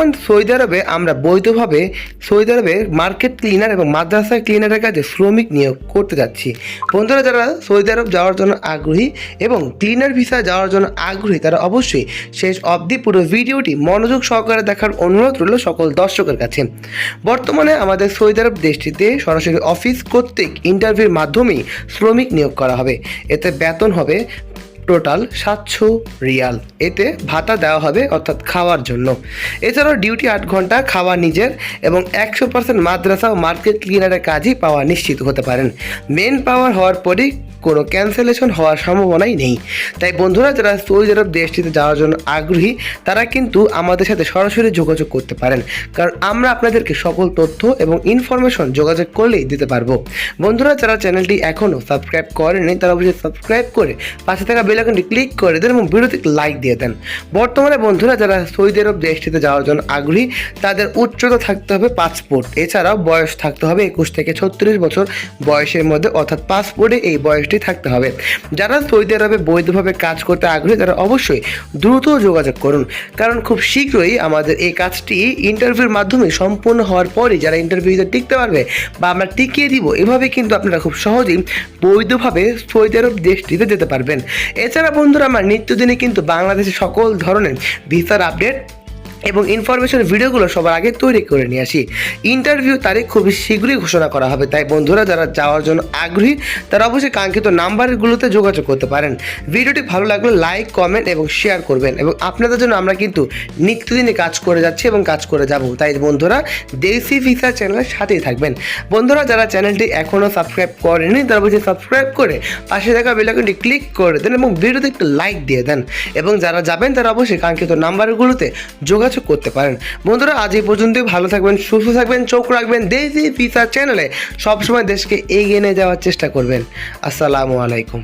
বর্তমান সৌদি আরবে আমরা বৈধভাবে সৌদি আরবে মার্কেট ক্লিনার এবং মাদ্রাসা ক্লিনারের কাজে শ্রমিক নিয়োগ করতে যাচ্ছি। বন্ধুরা, যারা সৌদি আরব যাওয়ার জন্য আগ্রহী এবং ক্লিনার ভিসা যাওয়ার জন্য আগ্রহী তারা অবশ্যই শেষ অবধি পুরো ভিডিওটি মনোযোগ সহকারে দেখার অনুরোধ রইল সকল দর্শকের কাছে। বর্তমানে আমাদের সৌদি আরব দেশটিতে সরাসরি অফিস কর্তৃক ইন্টারভিউর মাধ্যমেই শ্রমিক নিয়োগ করা হবে। এতে বেতন হবে টোটাল 700 রিয়াল। এতে ভাতা দেওয়া হবে অর্থাৎ খাওয়ার জন্য। এছাড়াও ডিউটি 8 ঘন্টা, খাওয়া নিজের এবং 100% মাদ্রাসা ও মার্কেট ক্লিনারের কাজই পাওয়া নিশ্চিত হতে পারেন। মেন পাওয়ার হওয়ার পরেই কোনো ক্যান্সেলেশন হওয়ার সম্ভাবনাই নেই। তাই বন্ধুরা, যারা সৌদি আরব দেশটিতে যাওয়ার জন্য আগ্রহী তারা কিন্তু আমাদের সাথে সরাসরি যোগাযোগ করতে পারেন, কারণ আমরা আপনাদেরকে সকল তথ্য এবং ইনফরমেশন যোগাযোগ করলেই দিতে পারবো। বন্ধুরা, যারা চ্যানেলটি এখনও সাবস্ক্রাইব করেনি তারা অবশ্যই সাবস্ক্রাইব করে পাশে থাকা বেল আইকনটি ক্লিক করে দেন এবং ভিডিওতে লাইক দিয়ে দেন। বর্তমানে বন্ধুরা, যারা সৌদি আরব দেশটিতে যাওয়ার জন্য আগ্রহী তাদের উচ্চতা থাকতে হবে পাসপোর্ট, এছাড়াও বয়স থাকতে হবে 21 থেকে 36 বছর বয়সের মধ্যে, অর্থাৎ পাসপোর্টে এই বয়স থাকতে হবে। যারা সৌদি আরবে বৈধভাবে কাজ করতে আগ্রহী তারা অবশ্যই দ্রুত যোগাযোগ করুন, কারণ খুব শীঘ্রই আমাদের এই কাজটি ইন্টারভিউর মাধ্যমে সম্পূর্ণ হওয়ার পরই যারা ইন্টারভিউতে টিকতে পারবে বা আমরা টিকিয়ে দিব, এভাবে কিন্তু আপনারা খুব সহজেই বৈধভাবে সৌদি আরব দেশটিতে যেতে পারবেন। এছাড়া বন্ধুরা, আমরা নিত্যদিনে কিন্তু বাংলাদেশের সকল ধরনের ভিসার আপডেট এবং ইনফরমেশন ভিডিওগুলো সবার আগে তৈরি করে নিয়ে আসি। ইন্টারভিউ তারিখ খুব শীঘ্রই ঘোষণা করা হবে। তাই বন্ধুরা, যারা যাওয়ার জন্য আগ্রহী তারা অবশ্যই কাঙ্ক্ষিত নাম্বারগুলোতে যোগাযোগ করতে পারেন। ভিডিওটি ভালো লাগলে লাইক, কমেন্ট এবং শেয়ার করবেন। এবং আপনাদের জন্য আমরা কিন্তু নিত্যদিনে কাজ করে যাচ্ছি এবং কাজ করে যাব। তাই বন্ধুরা, দেশি ভিসা চ্যানেলের সাথেই থাকবেন। বন্ধুরা, যারা চ্যানেলটি এখনও সাবস্ক্রাইব করেনি তারা অবশ্যই সাবস্ক্রাইব করে পাশে থাকা বেল আইকনটি ক্লিক করে দেন এবং ভিডিওতে একটু লাইক দিয়ে দেন। এবং যারা যাবেন তারা অবশ্যই কাঙ্ক্ষিত নাম্বারগুলোতে যোগাযোগ করতে পারেন। বন্ধুরা, আজ এই পর্যন্তই। ভালো থাকবেন, সুস্থ থাকবেন, চোখ রাখবেন দেশি ভিসা চ্যানেলে। সবসময় দেশকে এগিয়ে নিয়ে যাওয়ার চেষ্টা করবেন। আসসালামু আলাইকুম।